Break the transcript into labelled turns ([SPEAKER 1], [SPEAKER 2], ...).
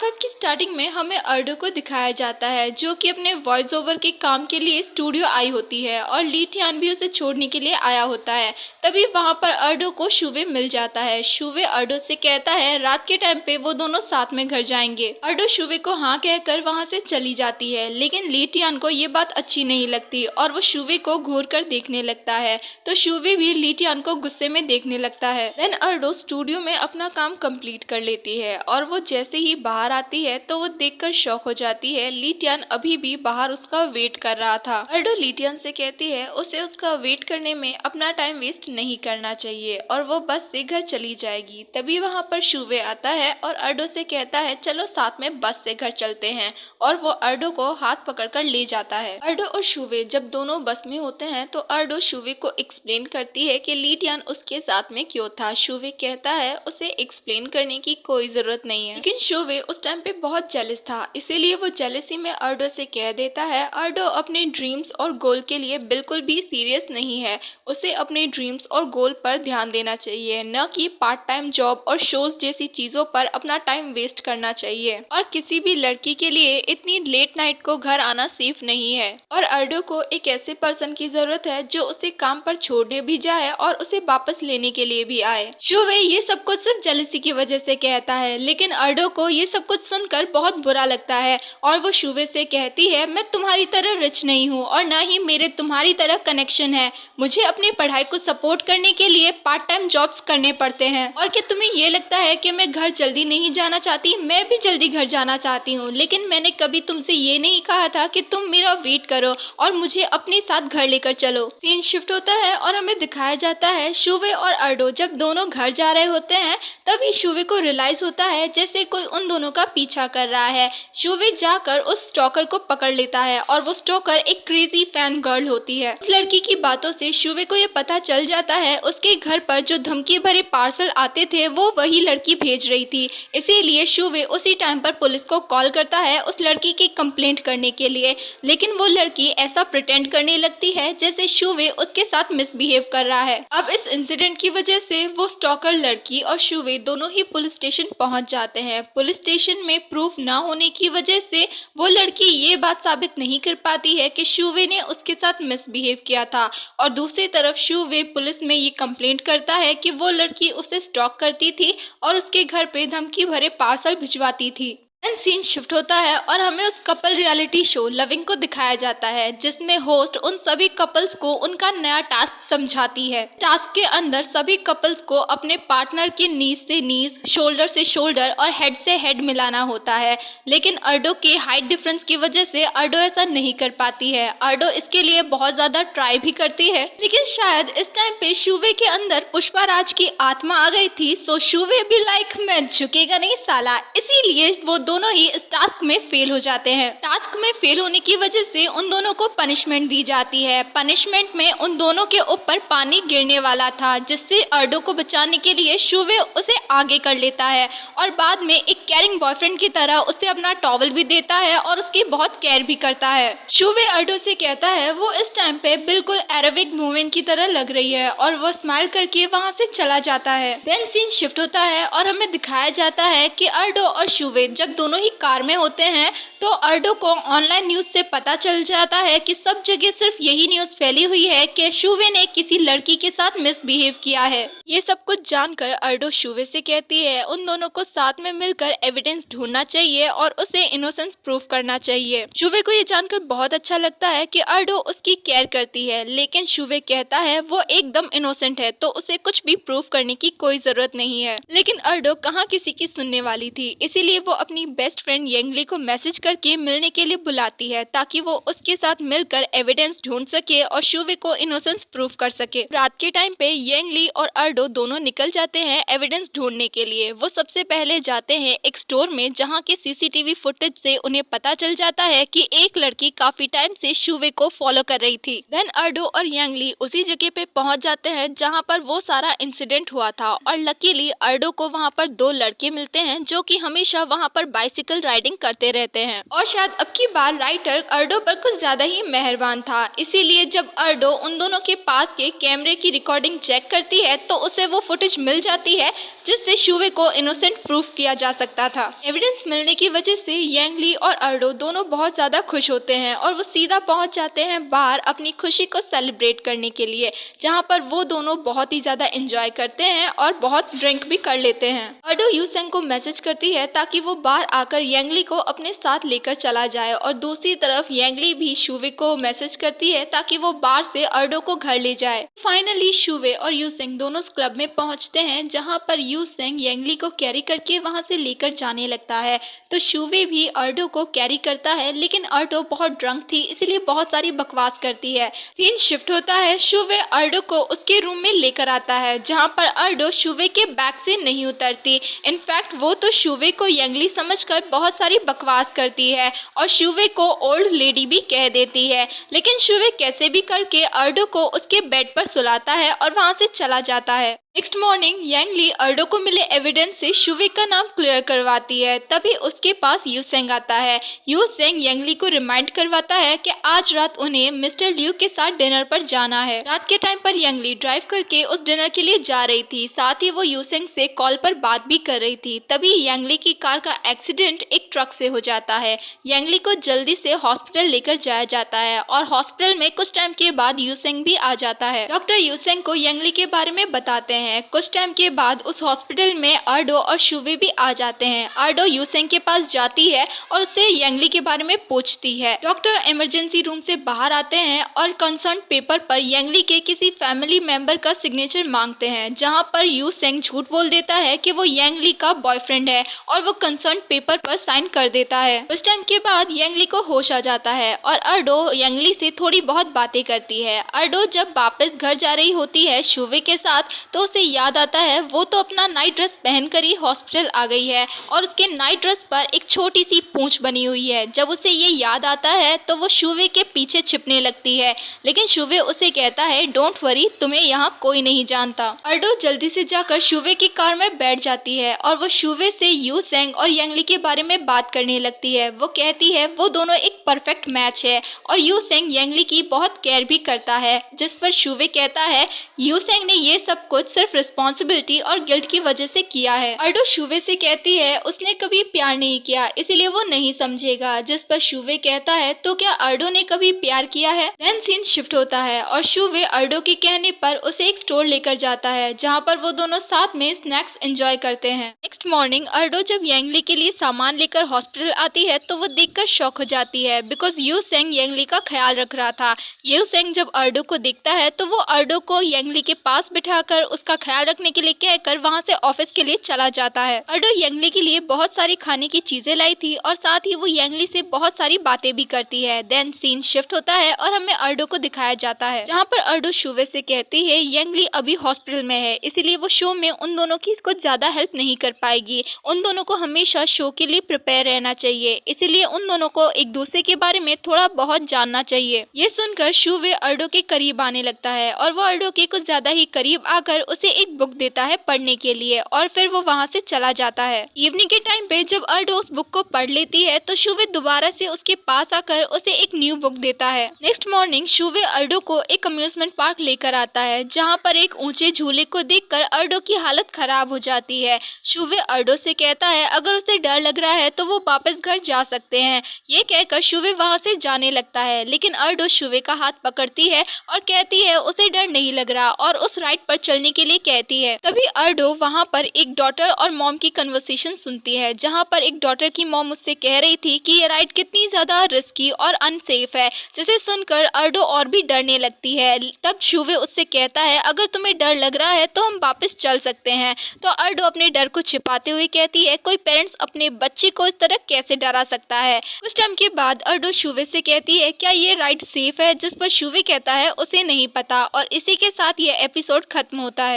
[SPEAKER 1] 5 की स्टार्टिंग में हमें अर्डो को दिखाया जाता है जो कि अपने वॉइस ओवर के काम के लिए स्टूडियो आई होती है और ली टियान भी उसे छोड़ने के लिए आया होता है। तभी वहां पर अर्डो को शुवे मिल जाता है। शुवे अर्डो से कहता है रात के टाइम पे वो दोनों साथ में घर जाएंगे। अर्डो शुवे को हाँ कहकर वहां से चली जाती है, लेकिन ली टियान को ये बात अच्छी नहीं लगती और वो शुवे को घूर कर देखने लगता है। तो शुवे भी ली टियान को गुस्से में देखने लगता है। देन अर्डो स्टूडियो में अपना काम कंप्लीट कर लेती है और वो जैसे ही बाहर आती है तो वो देखकर शॉक हो जाती है। ली टियान अभी भी बाहर उसका वेट कर रहा था। अर्डो ली टियान से कहती है उसे उसका वेट करने में अपना टाइम वेस्ट नहीं करना चाहिए और वो बस से घर चली जाएगी। तभी वहाँ पर शुवे आता है और अर्डो से कहता है चलो साथ में बस से घर चलते हैं, और वो अर्डो को हाथ पकड़कर ले जाता है। अर्डो और शुवे जब दोनों बस में होते हैं तो अर्डो शुवे को एक्सप्लेन करती है कि ली टियान उसके साथ में क्यों था। शुवे कहता है उसे एक्सप्लेन करने की कोई जरूरत नहीं है, लेकिन शुवे उस टाइम पे बहुत जेलस था, इसीलिए वो जेलसी में अर्डो से कह देता है अर्डो अपने ड्रीम्स और गोल के लिए बिल्कुल भी सीरियस नहीं है। उसे अपने ड्रीम्स और गोल पर ध्यान देना चाहिए, न कि पार्ट टाइम जॉब और शोज जैसी चीजों पर अपना टाइम वेस्ट करना चाहिए। और किसी भी लड़की के लिए इतनी लेट नाइट को घर आना सेफ नहीं है और अर्डो को एक ऐसे पर्सन की जरूरत है जो उसे काम पर छोड़ने भी जाए और उसे वापस लेने के लिए भी आए। शुवे ये सब कुछ सिर्फ जेलसी की वजह से कहता है, लेकिन अर्डो को ये सब कुछ सुनकर बहुत बुरा लगता है और वो शुवे से कहती है मैं तुम्हारी तरह रिच नहीं हूँ और ना ही मेरे तुम्हारी तरह कनेक्शन है। मुझे अपनी पढ़ाई को सपोर्ट करने के लिए पार्ट टाइम जॉब्स करने पड़ते हैं। और क्या तुम्हें ये लगता है कि मैं घर जल्दी नहीं जाना चाहती? मैं भी जल्दी घर जाना चाहती हूँ, लेकिन मैंने कभी तुमसे ये नहीं कहा था कि तुम मेरा वेट करो और मुझे अपने साथ घर लेकर चलो। सीन शिफ्ट होता है और हमें दिखाया जाता है शुवे और अर्डो जब दोनों घर जा रहे होते हैं, तभी शुवे को रियलाइज होता है जैसे कोई उन दोनों का पीछा कर रहा है। शुवे जाकर उस स्टॉकर को पकड़ लेता है और वो स्टॉकर एक क्रेजी फैन गर्ल होती है। उस लड़की की बातों से शुवे को ये पता चल जाता है उसके घर पर जो धमकी भरे पार्सल आते थे वो वही लड़की भेज रही थी। इसीलिए शुवे उसी टाइम पर पुलिस को कॉल करता है उस लड़की की कंप्लेंट करने के लिए, लेकिन वो लड़की ऐसा प्रिटेंड करने लगती है जैसे शुवे उसके साथ मिसबिहेव कर रहा है। अब इस इंसिडेंट की वजह से वो स्टॉकर लड़की और शुवे दोनों ही पुलिस स्टेशन पहुंच जाते हैं। पुलिस स्टेशन में प्रूफ ना होने की वजह से वो लड़की ये बात साबित नहीं कर पाती है कि शुवे ने उसके साथ मिसबिहेव किया था, और दूसरी तरफ शुवे पुलिस में ये कंप्लेंट करता है कि वो लड़की उसे स्टॉक करती थी और उसके घर पे धमकी भरे पार्सल भिजवाती थी। सीन शिफ्ट होता है और हमें उस कपल रियलिटी शो लविंग को दिखाया जाता है जिसमें होस्ट उन सभी कपल्स को उनका नया टास्क समझाती है। टास्क के अंदर सभी कपल्स को अपने पार्टनर के नीज से नीज, शोल्डर से शोल्डर और हेड से हेड मिलाना होता है, लेकिन अर्डो के हाइट डिफरेंस की वजह से अर्डो ऐसा नहीं कर पाती है। अर्डो इसके लिए बहुत ज्यादा ट्राई भी करती है, लेकिन शायद इस टाइम पे शुवे के अंदर पुष्पा राज की आत्मा आ गई थी, सो शुवे भी लाइक मैं झुकेगा नहीं साला, इसीलिए वो दोनों ही इस टास्क में फेल हो जाते हैं। टास्क में फेल होने की वजह से उन दोनों को पनिशमेंट दी जाती है। पनिशमेंट में उन दोनों के ऊपर पानी गिरने वाला था, जिससे अर्डो को बचाने के लिए शुवे उसे आगे कर लेता है और बाद में एक केयरिंग बॉयफ्रेंड की तरह उसे अपना टॉवल भी देता है और उसकी बहुत केयर भी करता है। शुवे अर्डो से कहता है वो इस टाइम पे बिल्कुल अरेबिक वुमेन की तरह लग रही है और वो स्माइल करके वहाँ से चला जाता है। देन सीन शिफ्ट होता है और हमें दिखाया जाता है कि अर्डो और शुवे जब दोनों ही कार में होते हैं तो अर्डो को ऑनलाइन न्यूज से पता चल जाता है कि सब जगह सिर्फ यही न्यूज फैली हुई है कि शुवे ने किसी लड़की के साथ मिसबिहेव किया है। ये सब कुछ जानकर अर्डो शुवे से कहती है उन दोनों को साथ में मिलकर एविडेंस ढूंढना चाहिए और उसे इनोसेंस प्रूव करना चाहिए। शुवे को ये जानकर बहुत अच्छा लगता है कि अर्डो उसकी केयर करती है, लेकिन शुवे कहता है वो एकदम इनोसेंट है तो उसे कुछ भी प्रूव करने की कोई जरूरत नहीं है। लेकिन अर्डो कहाँ किसी की सुनने वाली थी, इसीलिए वो अपनी बेस्ट फ्रेंड येंगली को मैसेज करके मिलने के लिए बुलाती है ताकि वो उसके साथ मिलकर एविडेंस ढूंढ सके और शुवे को इनोसेंस प्रूव कर सके। रात के टाइम पे येंगली और अर्डो दोनों निकल जाते हैं एविडेंस ढूंढने के लिए। वो सबसे पहले जाते हैं एक स्टोर में जहाँ के सीसीटीवी फुटेज से उन्हें पता चल जाता है कि एक लड़की काफी टाइम से शुवे को फॉलो कर रही थी। देन अर्डो और येंगली उसी जगह पे पहुंच जाते हैं जहाँ पर वो सारा इंसिडेंट हुआ था और लकीली अर्डो को वहाँ पर दो लड़के मिलते हैं जो कि हमेशा वहाँ पर बाइसिकल राइडिंग करते रहते हैं। और शायद अब की बार राइटर अर्डो पर कुछ ज्यादा ही मेहरबान था, इसीलिए जब अर्डो उन दोनों के पास के कैमरे की रिकॉर्डिंग चेक करती है तो उसे वो फुटेज मिल जाती है जिससे शुवे को इनोसेंट प्रूफ किया जा सकता था। एविडेंस मिलने की वजह से यांग ली और अर्डो दोनों बहुत ज्यादा खुश होते हैं और वो सीधा पहुंच जाते हैं बाहर अपनी खुशी को सेलिब्रेट करने के लिए, जहां पर वो दोनों बहुत ही ज्यादा एंजॉय करते हैं और बहुत ड्रिंक भी कर लेते हैं। अर्डो यूसेंग को मैसेज करती है ताकि वो बाहर आकर यांग ली को अपने साथ लेकर चला जाए और दूसरी तरफ यांग ली भी शुवे को मैसेज करती है ताकि वो बाहर से अर्डो को घर ले जाए। फाइनली शुवे और यूसेंग दोनों क्लब में पहुंचते हैं, जहां पर यूसेंग यांग ली को कैरी करके वहां से लेकर जाने लगता है तो शुवे भी अर्डो को कैरी करता है, लेकिन अर्डो बहुत ड्रंक थी इसलिए बहुत सारी बकवास करती है। सीन शिफ्ट होता है, शुवे अर्डो को उसके रूम में लेकर आता है जहां पर अर्डो शुवे के बैग से नहीं उतरती। इनफैक्ट वो तो शुवे को यंगली समझकर बहुत सारी बकवास करती है और शुवे को ओल्ड लेडी भी कह देती है, लेकिन शुवे कैसे भी करके अर्डो को उसके बेड पर सुलाता है और वहां से चला जाता है। नेक्स्ट मॉर्निंग यांग ली अर्डो को मिले एविडेंस से शुवे का नाम क्लियर करवाती है। तभी उसके पास यूसेंग आता है। यूसेंग यांग ली को रिमाइंड करवाता है कि आज रात उन्हें मिस्टर लियू के साथ डिनर पर जाना है। रात के टाइम पर यांग ली ड्राइव करके उस डिनर के लिए जा रही थी, साथ ही वो यूसेंग से कॉल पर बात भी कर रही थी। तभी यांग ली की कार का एक्सीडेंट एक ट्रक से हो जाता है। यांग ली को जल्दी से हॉस्पिटल लेकर जाया जाता है और हॉस्पिटल में कुछ टाइम के बाद यूसेंग भी आ जाता है। डॉक्टर यूसेंग को यांग ली के बारे में बताते हैं। कुछ टाइम के बाद उस हॉस्पिटल में अर्डो और शुवे भी आ जाते हैं। अर्डो यूसेंग के पास जाती है और उससे यांग ली के बारे में पूछती है। डॉक्टर इमरजेंसी रूम से बाहर आते हैं और कंसर्न पेपर पर यांग ली के किसी फैमिली मेंबर का सिग्नेचर मांगते हैं, जहां पर यूसेंग झूठ बोल देता है कि वो यांग ली का बॉयफ्रेंड है और वो कंसर्न पेपर पर साइन कर देता है। कुछ टाइम के बाद यांग ली को होश आ जाता है और अर्डो यांग ली से थोड़ी बहुत बातें करती है। अर्डो जब वापस घर जा रही होती है शुवे के साथ तो उसे याद आता है वो तो अपना नाइट ड्रेस पहनकर ही हॉस्पिटल आ गई है और उसके नाइट ड्रेस पर एक छोटी सी पूंछ बनी हुई है। जब उसे ये याद आता है तो वो शुवे के पीछे छिपने लगती है, लेकिन शुवे उसे कहता है डोंट वरी, तुम्हें यहाँ कोई नहीं जानता। अर्डो जल्दी से जाकर शुवे की कार में बैठ जाती है और वो शुवे से यूसेंग और यांग ली के बारे में बात करने लगती है। वो कहती है वो दोनों एक परफेक्ट मैच है और यूसेंग यांग ली की बहुत केयर भी करता है, जिस पर शुवे कहता है यूसेंग ने ये सब कुछ सिर्फ रिस्पॉन्सिबिलिटी और गिल्ट की वजह से किया है। अर्डो शुवे से कहती है उसने कभी प्यार नहीं किया इसलिए वो नहीं समझेगा, जिस पर शुवे कहता है तो क्या अर्डो ने कभी प्यार किया है। देन सीन शिफ्ट होता है और शुवे अर्डो के कहने पर उसे एक स्टोर लेकर जाता है जहां पर वो दोनों साथ में स्नैक्स एंजॉय करते हैं। नेक्स्ट मॉर्निंग अर्डो जब यांग ली के लिए सामान लेकर हॉस्पिटल आती है तो वो देखकर शॉक हो जाती है बिकॉज यूसेंग यांग ली का ख्याल रख रहा था। यूसेंग जब अर्डो को देखता है तो वो अर्डो को यांग ली के पास बिठाकर उसका ख्याल रखने के लिए कहकर वहां से ऑफिस के लिए चला जाता है। अर्डो यांग ली के लिए बहुत सारी खाने की चीजें लाई थी और साथ ही वो यांग ली से बहुत सारी बातें भी करती है। देन सीन शिफ्ट होता है और हमें अर्डो को दिखाया जाता है जहां पर अर्डो शुवे से कहती है यांग ली अभी हॉस्पिटल में है इसीलिए वो शो में उन दोनों की कुछ ज्यादा हेल्प नहीं कर पाएगी। उन दोनों को हमेशा शो के लिए प्रिपेयर रहना चाहिए, इसीलिए उन दोनों को एक दूसरे के बारे में थोड़ा बहुत जानना चाहिए। ये सुनकर शुवे अर्डो के करीब आने लगता है और वो अर्डो के कुछ ज्यादा ही करीब आकर उसे एक बुक देता है पढ़ने के लिए और फिर वो वहाँ से चला जाता है। इवनिंग के टाइम पे जब अर्डो उस बुक को पढ़ लेती है तो शुवे दोबारा से उसके पास आकर उसे एक न्यू बुक देता है। नेक्स्ट मॉर्निंग शुवे अर्डो को एक अम्यूजमेंट पार्क लेकर आता है जहाँ पर एक ऊंचे झूले को देखकर अर्डो की हालत खराब हो जाती है। शुवे अर्डो से कहता है अगर उसे डर लग रहा है तो वो वापस घर जा सकते हैं। ये कहकर शुवे वहाँ से जाने लगता है, लेकिन अर्डो शुवे का हाथ पकड़ती है और कहती है उसे डर नहीं लग रहा और उस राइड पर चलने के लिए कहती है। तभी अर्डो वहाँ पर एक डॉटर और मॉम की कन्वर्सेशन सुनती है जहाँ पर एक डॉटर की मॉम उससे कह रही थी कि ये राइड कितनी ज्यादा रिस्की और अनसेफ है, जिसे सुनकर अर्डो और भी डरने लगती है। तब शुवे उससे कहता है अगर तुम्हें डर लग रहा है तो हम वापस चल सकते हैं। तो अर्डो अपने डर को छिपाते हुए कहती है कोई पेरेंट्स अपने बच्चे को इस तरह कैसे डरा सकता है। कुछ टाइम के बाद अर्डो शुवे से कहती है क्या ये राइड सेफ है, जिस पर शुवे कहता है उसे नहीं पता और इसी के साथ ये एपिसोड खत्म होता है।